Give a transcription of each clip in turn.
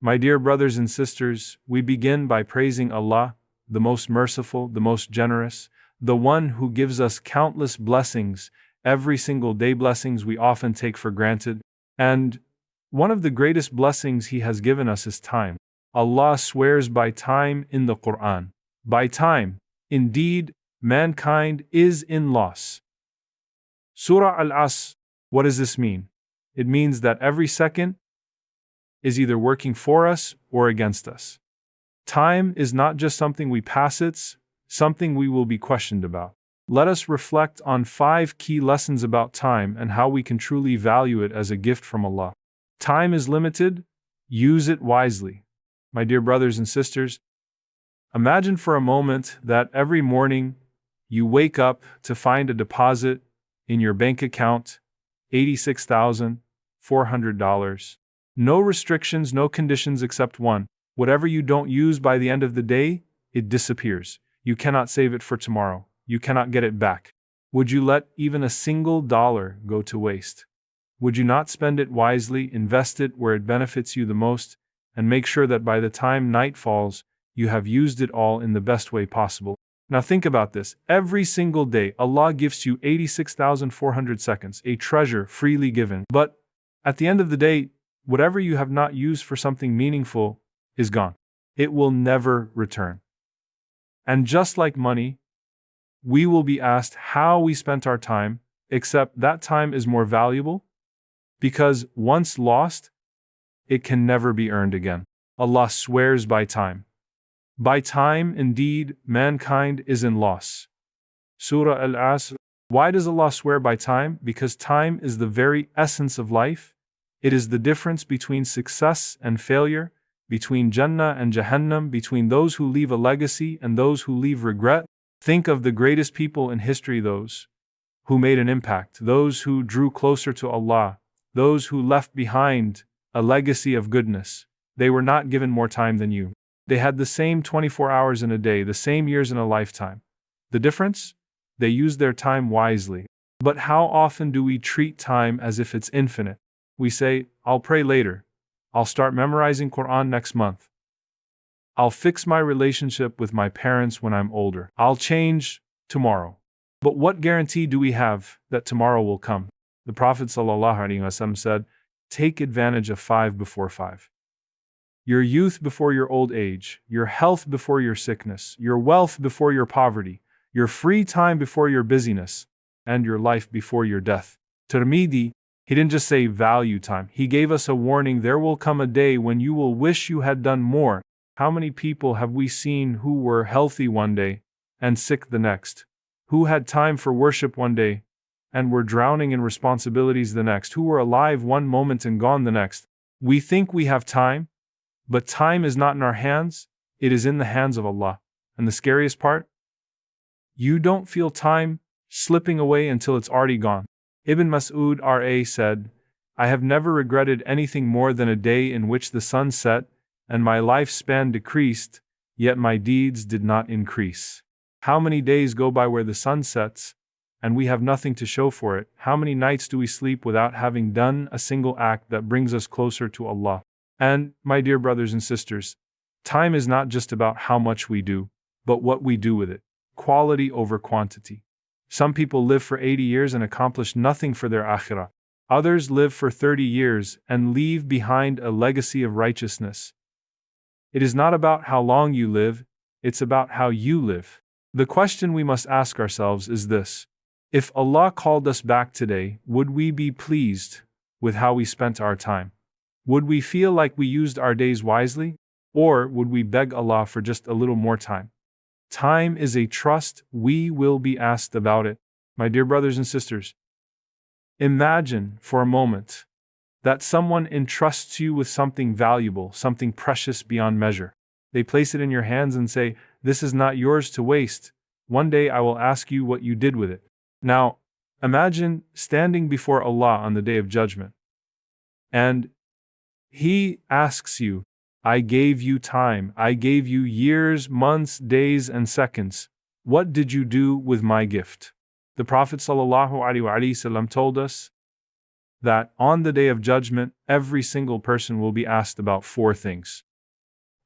My dear brothers and sisters, we begin by praising Allah, the most merciful, the most generous, the one who gives us countless blessings, every single day blessings we often take for granted. And one of the greatest blessings He has given us is time. Allah swears by time in the Qur'an. By time, indeed, mankind is in loss. Surah Al-Asr, what does this mean? It means that every second is either working for us or against us. Time is not just something we pass, it's something we will be questioned about. Let us reflect on 5 key lessons about time and how we can truly value it as a gift from Allah. Time is limited, use it wisely. My dear brothers and sisters, imagine for a moment that every morning you wake up to find a deposit in your bank account, $86,400. No restrictions, no conditions except one. Whatever you don't use by the end of the day, it disappears. You cannot save it for tomorrow. You cannot get it back. Would you let even a single dollar go to waste? Would you not spend it wisely, invest it where it benefits you the most, and make sure that by the time night falls, you have used it all in the best way possible? Now think about this. Every single day, Allah gives you 86,400 seconds, a treasure freely given. But at the end of the day, whatever you have not used for something meaningful is gone. It will never return. And just like money, we will be asked how we spent our time, except that time is more valuable because once lost, it can never be earned again. Allah swears by time. By time, indeed, mankind is in loss. Surah Al-Asr. Why does Allah swear by time? Because time is the very essence of life. It is the difference between success and failure, between Jannah and Jahannam, between those who leave a legacy and those who leave regret. Think of the greatest people in history, those who made an impact, those who drew closer to Allah, those who left behind a legacy of goodness. They were not given more time than you. They had the same 24 hours in a day, the same years in a lifetime. The difference? They used their time wisely. But how often do we treat time as if it's infinite? We say, I'll pray later. I'll start memorizing Quran next month. I'll fix my relationship with my parents when I'm older. I'll change tomorrow. But what guarantee do we have that tomorrow will come? The Prophet ﷺ said, take advantage of 5 before 5. Your youth before your old age, your health before your sickness, your wealth before your poverty, your free time before your busyness, and your life before your death. Tirmidhi, he didn't just say value time. He gave us a warning. There will come a day when you will wish you had done more. How many people have we seen who were healthy one day and sick the next? Who had time for worship one day and were drowning in responsibilities the next? Who were alive one moment and gone the next? We think we have time, but time is not in our hands. It is in the hands of Allah. And the scariest part? You don't feel time slipping away until it's already gone. Ibn Mas'ud R.A. said, I have never regretted anything more than a day in which the sun set and my lifespan decreased, yet my deeds did not increase. How many days go by where the sun sets and we have nothing to show for it? How many nights do we sleep without having done a single act that brings us closer to Allah? And, my dear brothers and sisters, time is not just about how much we do, but what we do with it. Quality over quantity. Some people live for 80 years and accomplish nothing for their akhirah. Others live for 30 years and leave behind a legacy of righteousness. It is not about how long you live, it's about how you live. The question we must ask ourselves is this: if Allah called us back today, would we be pleased with how we spent our time? Would we feel like we used our days wisely? Or would we beg Allah for just a little more time? Time is a trust. We will be asked about it. My dear brothers and sisters, imagine for a moment that someone entrusts you with something valuable, something precious beyond measure. They place it in your hands and say, this is not yours to waste. One day I will ask you what you did with it. Now, imagine standing before Allah on the Day of Judgment, and He asks you, I gave you time, I gave you years, months, days, and seconds. What did you do with my gift? The Prophet ﷺ told us, that on the day of judgment, every single person will be asked about 4 things.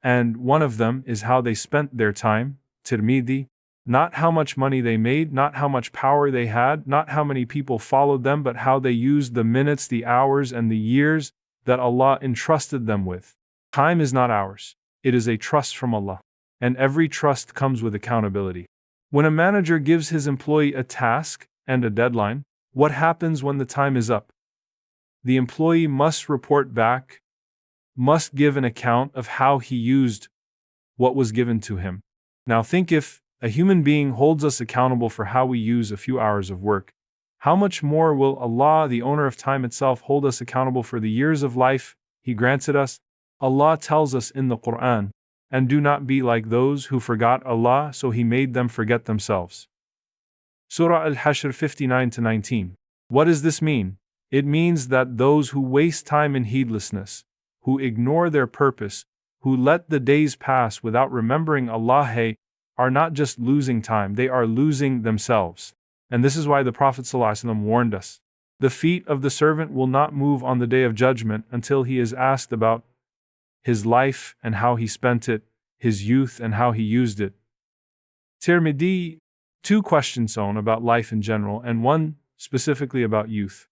And one of them is how they spent their time, Tirmidhi, not how much money they made, not how much power they had, not how many people followed them, but how they used the minutes, the hours, and the years that Allah entrusted them with. Time is not ours. It is a trust from Allah. And every trust comes with accountability. When a manager gives his employee a task and a deadline, what happens when the time is up? The employee must report back, must give an account of how he used what was given to him. Now think, if a human being holds us accountable for how we use a few hours of work, how much more will Allah, the owner of time itself, hold us accountable for the years of life He granted us? Allah tells us in the Qur'an, "And do not be like those who forgot Allah, so He made them forget themselves." Surah Al-Hashr 59-19. What does this mean? It means that those who waste time in heedlessness, who ignore their purpose, who let the days pass without remembering Allah, are not just losing time, they are losing themselves. And this is why the Prophet ﷺ warned us. The feet of the servant will not move on the day of judgment until he is asked about his life and how he spent it, his youth and how he used it. Tirmidhi, 2 questions about life in general and 1 specifically about youth.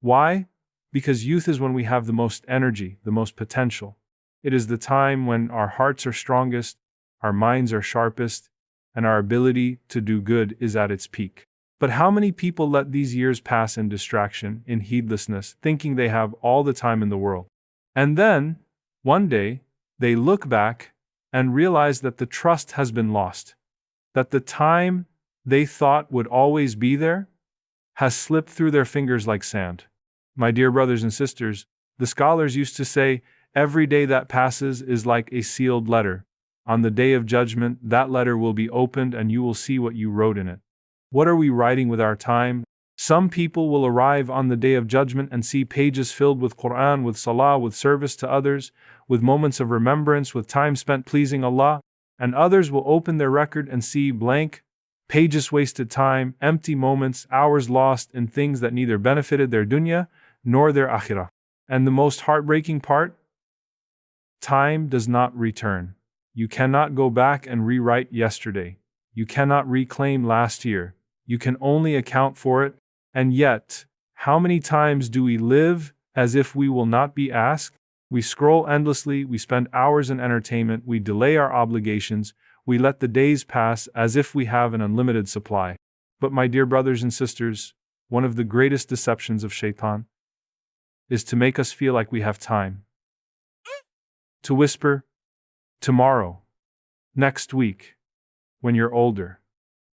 Why? Because youth is when we have the most energy, the most potential. It is the time when our hearts are strongest, our minds are sharpest, and our ability to do good is at its peak. But how many people let these years pass in distraction, in heedlessness, thinking they have all the time in the world? And then, one day, they look back and realize that the trust has been lost, that the time they thought would always be there has slipped through their fingers like sand. My dear brothers and sisters, the scholars used to say, every day that passes is like a sealed letter. On the day of judgment, that letter will be opened and you will see what you wrote in it. What are we writing with our time? Some people will arrive on the day of judgment and see pages filled with Qur'an, with salah, with service to others, with moments of remembrance, with time spent pleasing Allah, and others will open their record and see blank, pages wasted time, empty moments, hours lost in things that neither benefited their dunya nor their akhirah. And the most heartbreaking part? Time does not return. You cannot go back and rewrite yesterday. You cannot reclaim last year. You can only account for it. And yet, how many times do we live as if we will not be asked? We scroll endlessly, we spend hours in entertainment, we delay our obligations, we let the days pass as if we have an unlimited supply. But my dear brothers and sisters, one of the greatest deceptions of Shaitan is to make us feel like we have time. To whisper, tomorrow, next week, when you're older.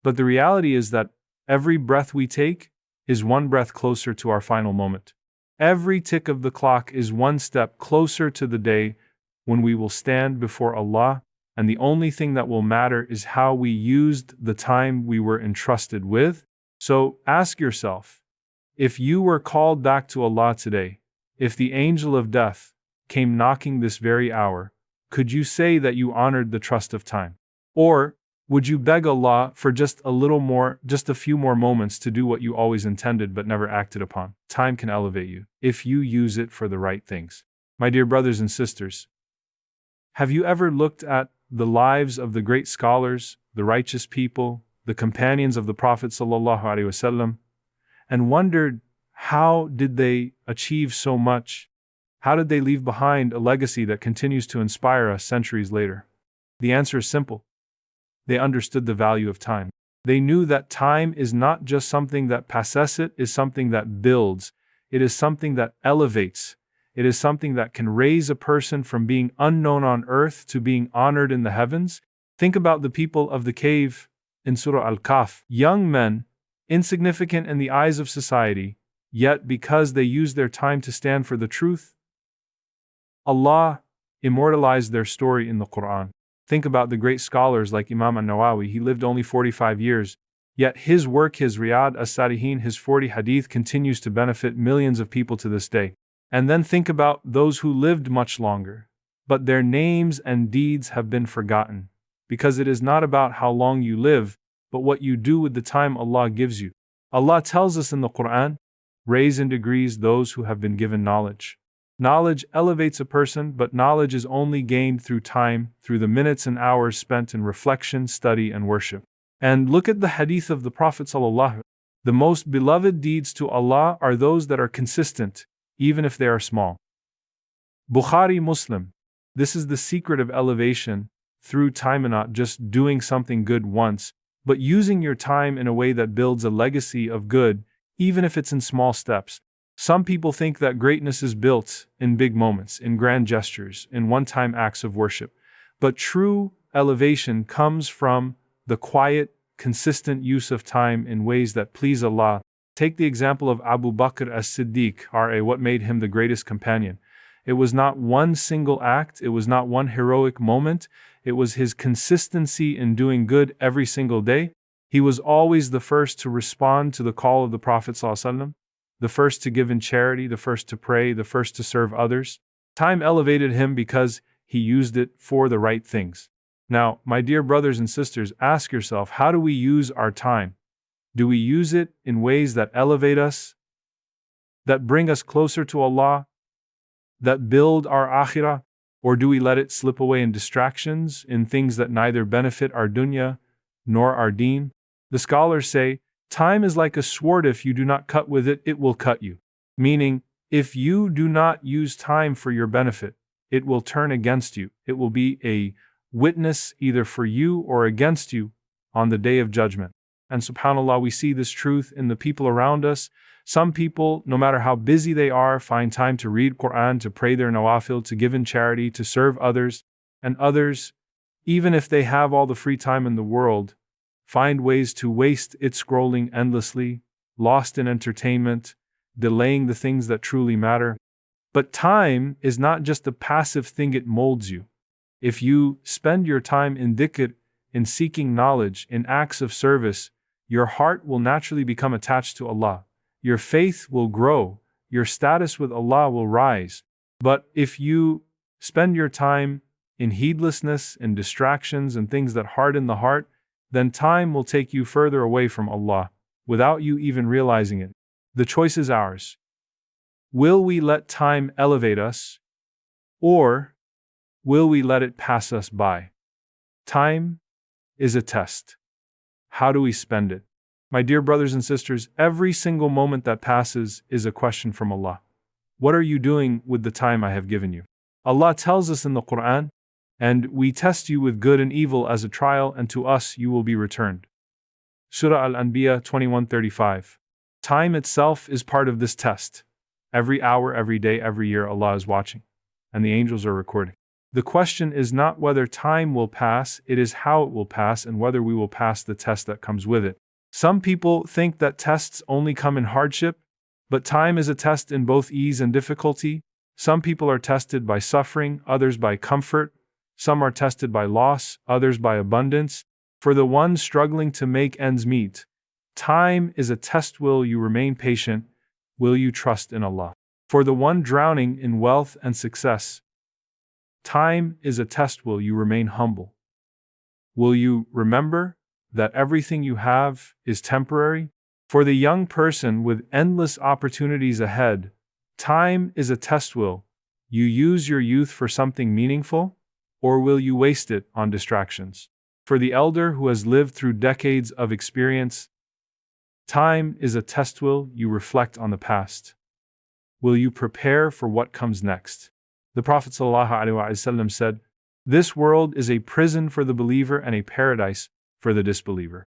But the reality is that every breath we take is one breath closer to our final moment. Every tick of the clock is one step closer to the day when we will stand before Allah, and the only thing that will matter is how we used the time we were entrusted with. So ask yourself, if you were called back to Allah today, if the angel of death came knocking this very hour, could you say that you honored the trust of time? Or would you beg Allah for just a few more moments to do what you always intended but never acted upon? Time can elevate you if you use it for the right things. My dear brothers and sisters, have you ever looked at the lives of the great scholars, the righteous people, the companions of the Prophet ﷺ, and wondered, how did they achieve so much? How did they leave behind a legacy that continues to inspire us centuries later? The answer is simple. They understood the value of time. They knew that time is not just something that passes, it is something that builds. It is something that elevates. It is something that can raise a person from being unknown on earth to being honored in the heavens. Think about the people of the cave in Surah Al-Kahf. Young men, insignificant in the eyes of society, yet because they used their time to stand for the truth, Allah immortalized their story in the Qur'an. Think about the great scholars like Imam al-Nawawi. He lived only 45 years, yet his work, his Riyad as-Salihin, his 40 Hadith continues to benefit millions of people to this day. And then think about those who lived much longer, but their names and deeds have been forgotten, because it is not about how long you live, but what you do with the time Allah gives you. Allah tells us in the Qur'an, raise in degrees those who have been given knowledge. Knowledge elevates a person, but knowledge is only gained through time, through the minutes and hours spent in reflection, study, and worship. And look at the Hadith of the Prophet ﷺ. The most beloved deeds to Allah are those that are consistent, even if they are small. Bukhari Muslim. This is the secret of elevation, through time, and not just doing something good once, but using your time in a way that builds a legacy of good, even if it's in small steps. Some people think that greatness is built in big moments, in grand gestures, in one-time acts of worship. But true elevation comes from the quiet, consistent use of time in ways that please Allah. Take the example of Abu Bakr as-Siddiq, what made him the greatest companion. It was not one single act, it was not one heroic moment, it was his consistency in doing good every single day. He was always the first to respond to the call of the Prophet ﷺ, the first to give in charity, the first to pray, the first to serve others. Time elevated him because he used it for the right things. Now, my dear brothers and sisters, ask yourself, how do we use our time? Do we use it in ways that elevate us, that bring us closer to Allah, that build our akhirah? Or do we let it slip away in distractions, in things that neither benefit our dunya nor our deen? The scholars say, time is like a sword. If you do not cut with it, it will cut you. Meaning, if you do not use time for your benefit, it will turn against you. It will be a witness either for you or against you on the day of judgment. And subhanAllah, we see this truth in the people around us. Some people, no matter how busy they are, find time to read Qur'an, to pray their nawafil, to give in charity, to serve others. And others, even if they have all the free time in the world, find ways to waste it scrolling endlessly, lost in entertainment, delaying the things that truly matter. But time is not just a passive thing, it molds you. If you spend your time in dhikr, in seeking knowledge, in acts of service, your heart will naturally become attached to Allah. Your faith will grow, your status with Allah will rise. But if you spend your time in heedlessness and distractions and things that harden the heart, then time will take you further away from Allah, without you even realizing it. The choice is ours. Will we let time elevate us, or will we let it pass us by? Time is a test. How do we spend it? My dear brothers and sisters, every single moment that passes is a question from Allah. What are you doing with the time I have given you? Allah tells us in the Qur'an, and we test you with good and evil as a trial, and to us you will be returned. Surah Al-Anbiya 21:35. Time itself is part of this test. Every hour, every day, every year, Allah is watching, and the angels are recording. The question is not whether time will pass, it is how it will pass and whether we will pass the test that comes with it. Some people think that tests only come in hardship, but time is a test in both ease and difficulty. Some people are tested by suffering, others by comfort. Some are tested by loss, others by abundance. For the one struggling to make ends meet, time is a test. Will you remain patient? Will you trust in Allah? For the one drowning in wealth and success, time is a test. Will you remain humble? Will you remember that everything you have is temporary? For the young person with endless opportunities ahead, time is a test. Will you use your youth for something meaningful, or will you waste it on distractions? For the elder who has lived through decades of experience, time is a test. Will you reflect on the past? Will you prepare for what comes next? The Prophet ﷺ said, "This world is a prison for the believer and a paradise for the disbeliever."